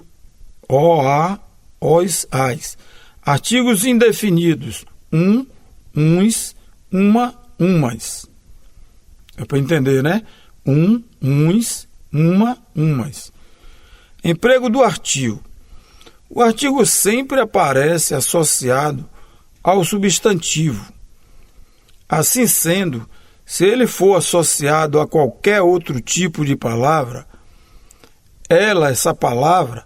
o, a, os, as. Artigos indefinidos, uns, uma, umas. É para entender, uns, uma, umas. Emprego do artigo. O artigo sempre aparece associado ao substantivo. Assim sendo, se ele for associado a qualquer outro tipo de palavra, essa palavra,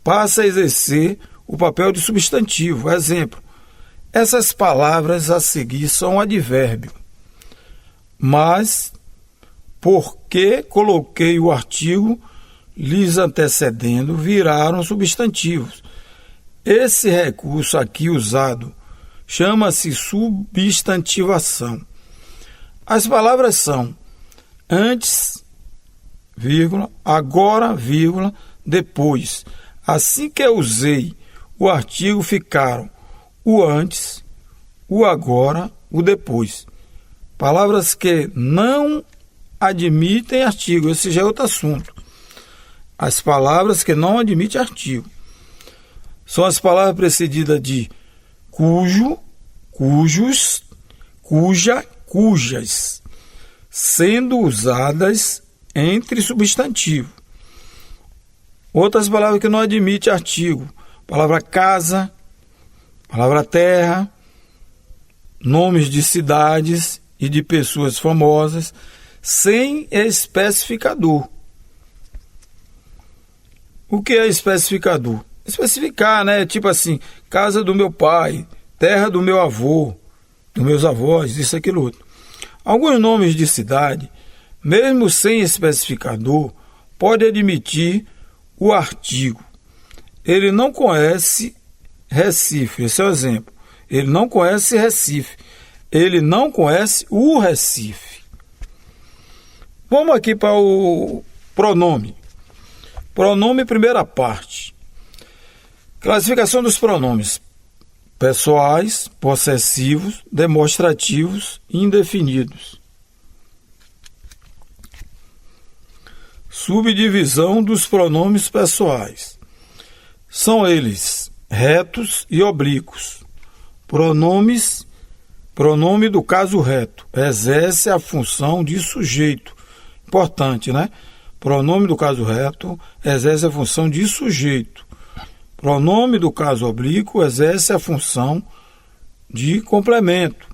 passa a exercer o papel de substantivo. Exemplo, essas palavras a seguir são advérbio. Mas, porque coloquei o artigo lhes antecedendo, viraram substantivos. Esse recurso aqui usado chama-se substantivação. As palavras são antes, vírgula, agora, vírgula, depois. Assim que eu usei o artigo, ficaram o antes, o agora, o depois. Palavras que não admitem artigo, esse já é outro assunto. As palavras que não admitem artigo são as palavras precedidas de cujo, cujos, cuja, cujas, sendo usadas entre substantivo. Outras palavras que não admitem artigo, palavra casa, palavra terra, nomes de cidades e de pessoas famosas, sem especificador. O que é especificador? Especificar, tipo assim, casa do meu pai, terra do meu avô, dos meus avós, isso, aquilo, outro. Alguns nomes de cidade, mesmo sem especificador, pode admitir o artigo. Ele não conhece Recife, esse é o exemplo. Ele não conhece Recife. Ele não conhece o Recife. Vamos aqui para o pronome. Pronome, primeira parte. Classificação dos pronomes: pessoais, possessivos, demonstrativos e indefinidos. Subdivisão dos pronomes pessoais. São eles retos e oblíquos. Pronome do caso reto. Exerce a função de sujeito. Importante, Pronome do caso reto exerce a função de sujeito. Pronome do caso oblíquo exerce a função de complemento.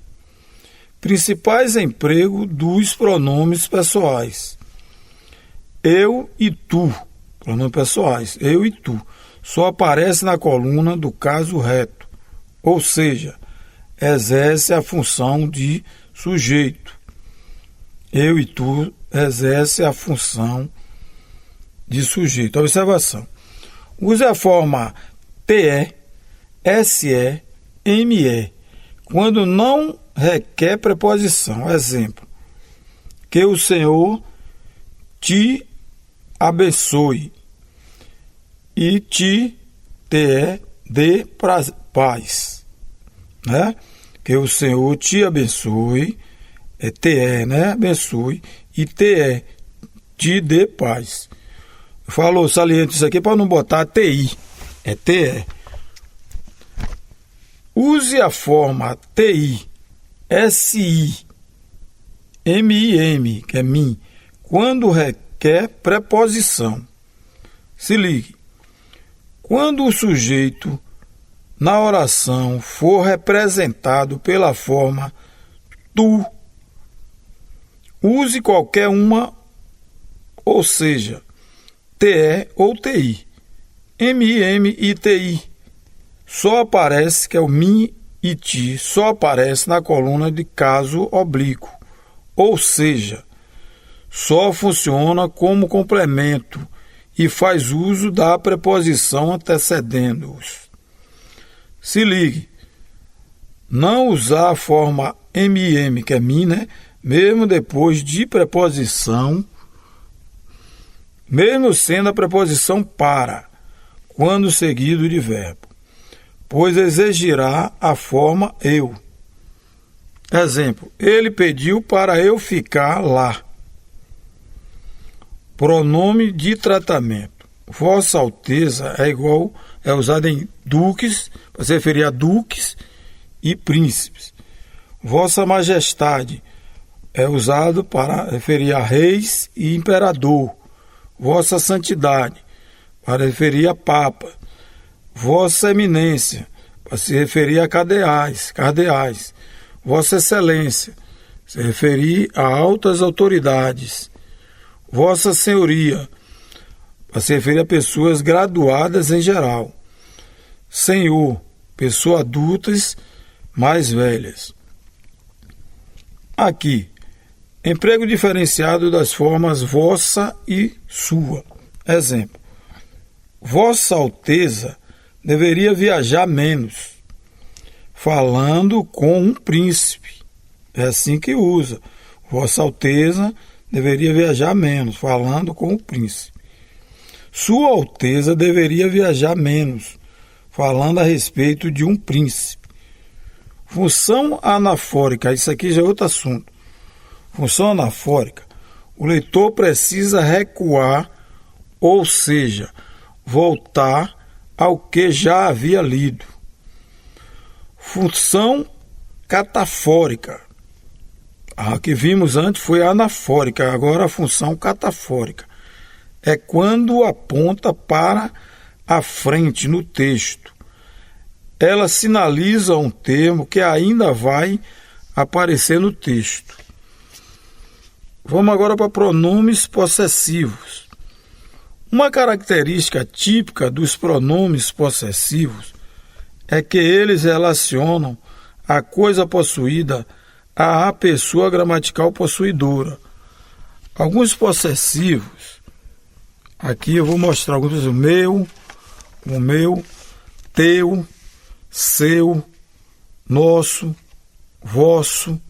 Principais empregos dos pronomes pessoais. Eu e tu, pronomes pessoais, eu e tu, só aparece na coluna do caso reto, ou seja, exerce a função de sujeito. Eu e tu exerce a função de sujeito. Observação. Use a forma TE, SE, ME, quando não requer preposição. Exemplo. Que o Senhor te abençoe e te dê paz. Né? Que o Senhor te abençoe, é TE, né? Abençoe, e te dê paz. Falou, saliente isso aqui para não botar TI, é TE. Use a forma TI, SI, MIM, que é mim, quando requer preposição. Se ligue. Quando o sujeito na oração for representado pela forma tu, use qualquer uma, ou seja, TE ou TI. MIM e TI. Só aparece, que é o mim e ti, só aparece na coluna de caso oblíquo, ou seja, só funciona como complemento e faz uso da preposição antecedendo-os. Se ligue, não usar a forma MIM, que é mim, né? Mesmo depois de preposição, mesmo sendo a preposição para, quando seguido de verbo, pois exigirá a forma eu. Exemplo, ele pediu para eu ficar lá. Pronome de tratamento. Vossa Alteza é usado em duques, para se referir a duques e príncipes. Vossa Majestade é usado para referir a reis e imperador. Vossa Santidade, para referir a papa. Vossa Eminência, para se referir a cardeais. Vossa Excelência, se referir a altas autoridades. Vossa Senhoria, para se referir a pessoas graduadas em geral. Senhor, pessoas adultas mais velhas. Aqui, emprego diferenciado das formas vossa e sua. Exemplo, Vossa Alteza deveria viajar menos, falando com um príncipe. É assim que usa. Vossa Alteza deveria viajar menos, falando com o príncipe. Sua Alteza deveria viajar menos, falando a respeito de um príncipe. Função anafórica, isso aqui já é outro assunto. Função anafórica, o leitor precisa recuar, ou seja, voltar ao que já havia lido. Função catafórica, a que vimos antes foi anafórica, agora a função catafórica. É quando aponta para a frente no texto. Ela sinaliza um termo que ainda vai aparecer no texto. Vamos agora para pronomes possessivos. Uma característica típica dos pronomes possessivos é que eles relacionam a coisa possuída à pessoa gramatical possuidora. Alguns possessivos, aqui eu vou mostrar alguns, o meu, teu, seu, nosso, vosso.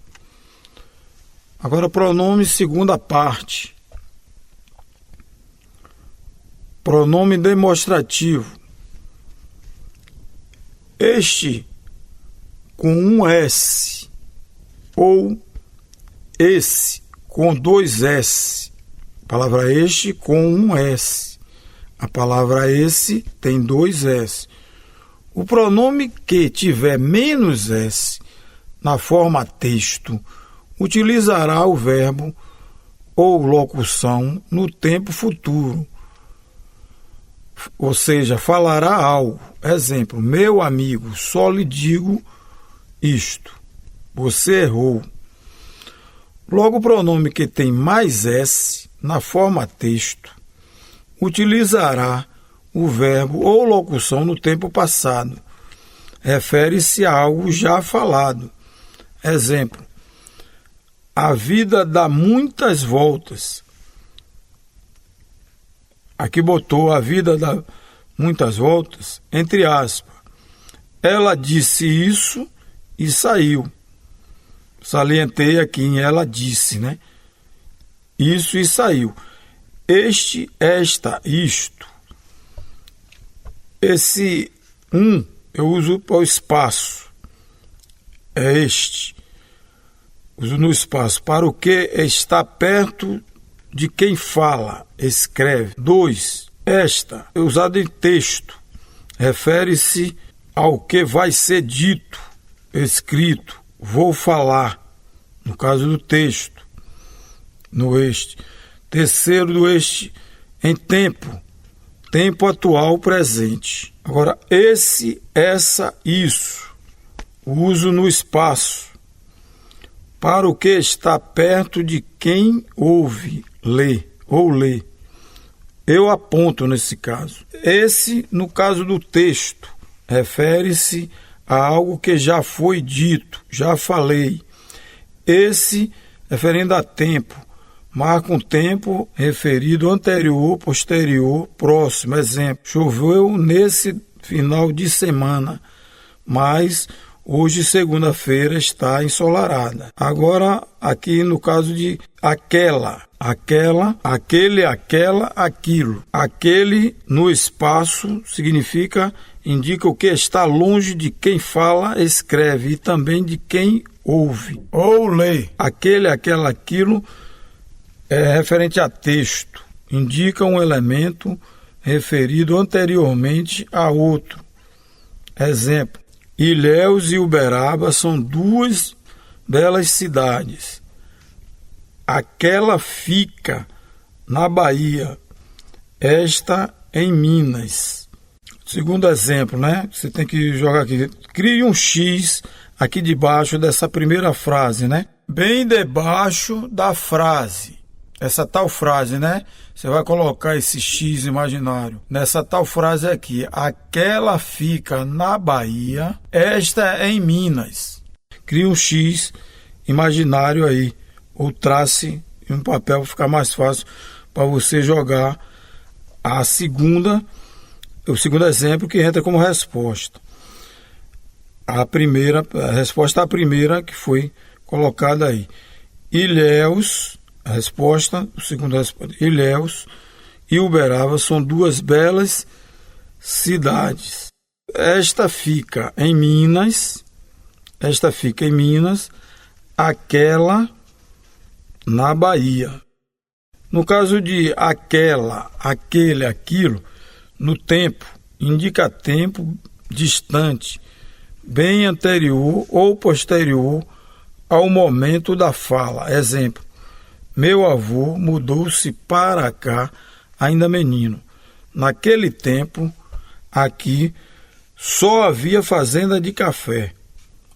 Agora, pronome segunda parte. Pronome demonstrativo. Este com um S ou esse com dois S. A palavra este com um S. A palavra esse tem dois S. O pronome que tiver menos S na forma texto utilizará o verbo ou locução no tempo futuro. ou seja, falará algo. Exemplo, meu amigo, só lhe digo isto. Você errou. Logo, o pronome que tem mais S na forma texto utilizará o verbo ou locução no tempo passado. Refere-se a algo já falado. Exemplo, a vida dá muitas voltas. Aqui botou a vida dá muitas voltas, entre aspas. Ela disse isso e saiu. Salientei aqui em ela disse, né? Isso e saiu. Este, esta, isto. Esse eu uso para o espaço. É este. Uso no espaço. Para o que está perto de quem fala, escreve. 2. Esta é usado em texto. Refere-se ao que vai ser dito, escrito. Vou falar. No caso do texto. No este. Terceiro do este, em tempo. Tempo atual presente. Agora, esse, essa, isso. Uso no espaço. Para o que está perto de quem ouve, lê ou lê. Eu aponto nesse caso. Esse, no caso do texto, refere-se a algo que já foi dito, já falei. Esse, referindo a tempo, marca um tempo referido anterior, posterior, próximo. Exemplo, choveu nesse final de semana, mas hoje, segunda-feira, está ensolarada. Agora, aqui no caso de aquela, aquele, aquela, aquilo. Aquele no espaço significa, indica o que está longe de quem fala, escreve e também de quem ouve ou lê. Aquele, aquela, aquilo é referente a texto. Indica um elemento referido anteriormente a outro. Exemplo. Ilhéus e Uberaba são duas belas cidades. Aquela fica na Bahia, esta em Minas. Segundo exemplo, né? Você tem que jogar aqui. Crie um X aqui debaixo dessa primeira frase, né? Bem debaixo da frase. Essa tal frase, né? Você vai colocar esse X imaginário nessa tal frase aqui. Aquela fica na Bahia, esta é em Minas. Crie um X imaginário aí, ou trace em um papel para ficar mais fácil para você jogar o segundo exemplo que entra como resposta. A resposta à primeira que foi colocada aí. Ilhéus. A resposta, o segundo resposta, Ilhéus e Uberaba são duas belas cidades. Esta fica em Minas, aquela na Bahia. No caso de aquela, aquele, aquilo, no tempo, indica tempo distante, bem anterior ou posterior ao momento da fala. Exemplo. Meu avô mudou-se para cá, ainda menino. Naquele tempo, aqui, só havia fazenda de café.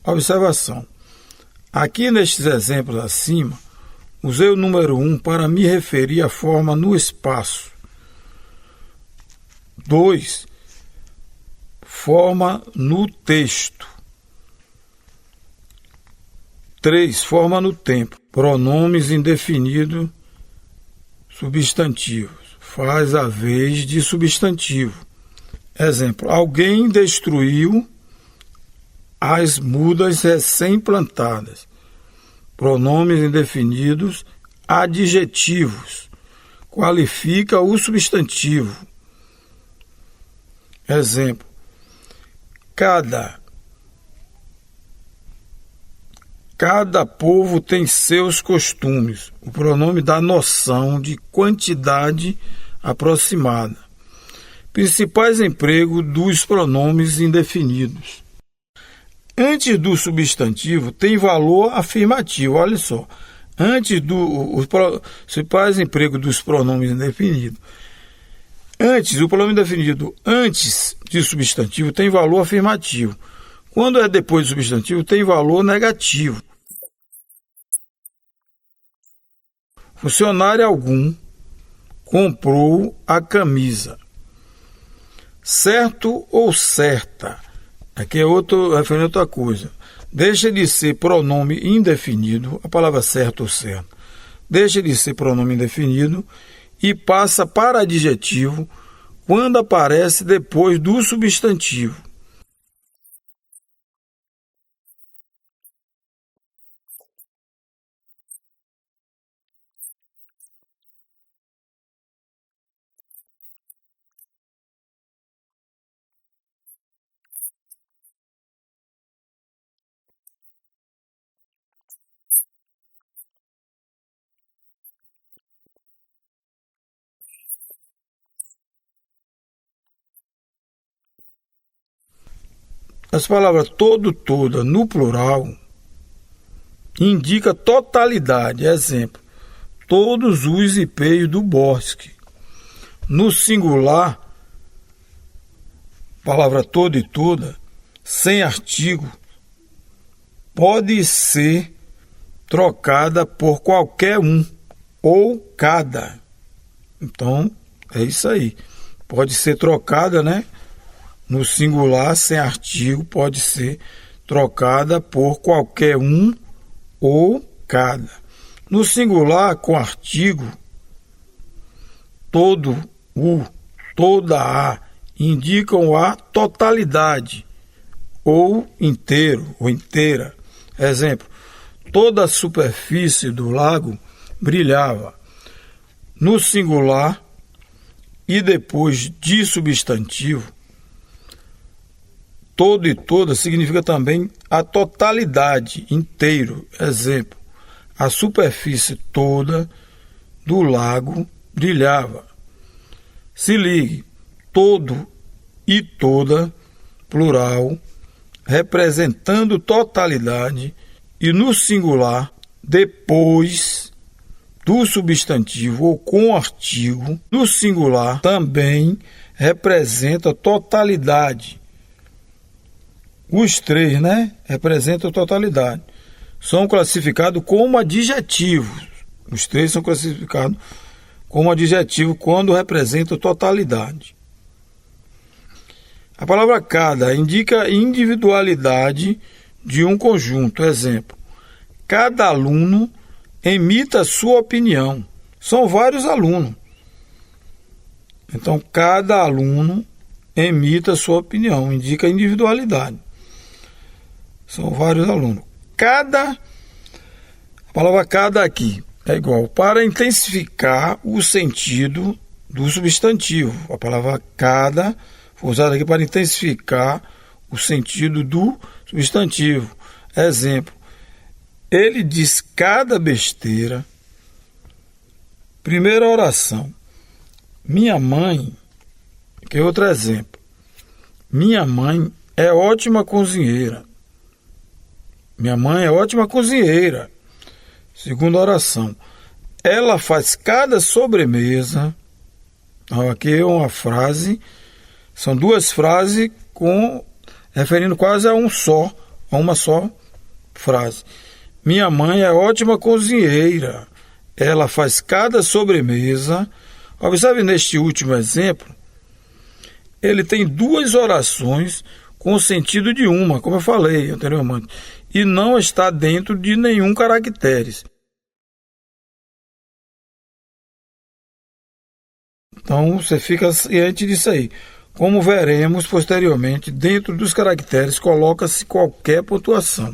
Observação. Aqui nestes exemplos acima, usei o número 1 para me referir à forma no espaço. 2. Forma no texto. 3. Forma no tempo. Pronomes indefinidos substantivos. Faz a vez de substantivo. Exemplo. Alguém destruiu as mudas recém-plantadas. Pronomes indefinidos adjetivos. Qualifica o substantivo. Exemplo. Cada povo tem seus costumes. O pronome dá noção de quantidade aproximada. Principais empregos dos pronomes indefinidos. Antes do substantivo tem valor afirmativo. Olha só. Antes dos principais empregos dos pronomes indefinidos. Antes, o pronome indefinido antes de substantivo tem valor afirmativo. Quando é depois do substantivo, tem valor negativo. Funcionário algum comprou a camisa. Certo ou certa? Aqui é referindo a outra coisa. Deixa de ser pronome indefinido, a palavra certo ou certo. Deixa de ser pronome indefinido e passa para adjetivo quando aparece depois do substantivo. As palavras todo, toda, no plural, indica totalidade. Exemplo, todos os ipês do bosque. No singular, palavra todo e toda, sem artigo, pode ser trocada por qualquer um ou cada. Então, é isso aí. Pode ser trocada, né? No singular, sem artigo, pode ser trocada por qualquer um ou cada. No singular, com artigo, todo, o, toda a, indicam a totalidade, ou inteiro, ou inteira. Exemplo, toda a superfície do lago brilhava. No singular, e depois de substantivo, todo e toda significa também a totalidade, inteiro. Exemplo, a superfície toda do lago brilhava. Se ligue, todo e toda, plural, representando totalidade, e no singular, depois do substantivo ou com artigo, no singular também representa totalidade. Os três, representam totalidade. São classificados como adjetivos. Os três são classificados como adjetivo quando representam totalidade. A palavra cada indica a individualidade de um conjunto. Exemplo, cada aluno emite a sua opinião. São vários alunos. Então, cada aluno emite a sua opinião, indica a individualidade. São vários alunos. A palavra cada aqui é igual para intensificar o sentido do substantivo. A palavra cada foi usada aqui para intensificar o sentido do substantivo. Exemplo, ele diz cada besteira. Primeira oração. Minha mãe, que é outro exemplo. Minha mãe é ótima cozinheira. Minha mãe é ótima cozinheira. Segunda oração. Ela faz cada sobremesa. Aqui é uma frase. São duas frases referindo quase a uma só frase. Minha mãe é ótima cozinheira. Ela faz cada sobremesa. Observe neste último exemplo. Ele tem duas orações com o sentido de uma, como eu falei anteriormente, e não está dentro de nenhum caractere. Então, você fica ciente disso aí. Como veremos posteriormente, dentro dos caracteres coloca-se qualquer pontuação.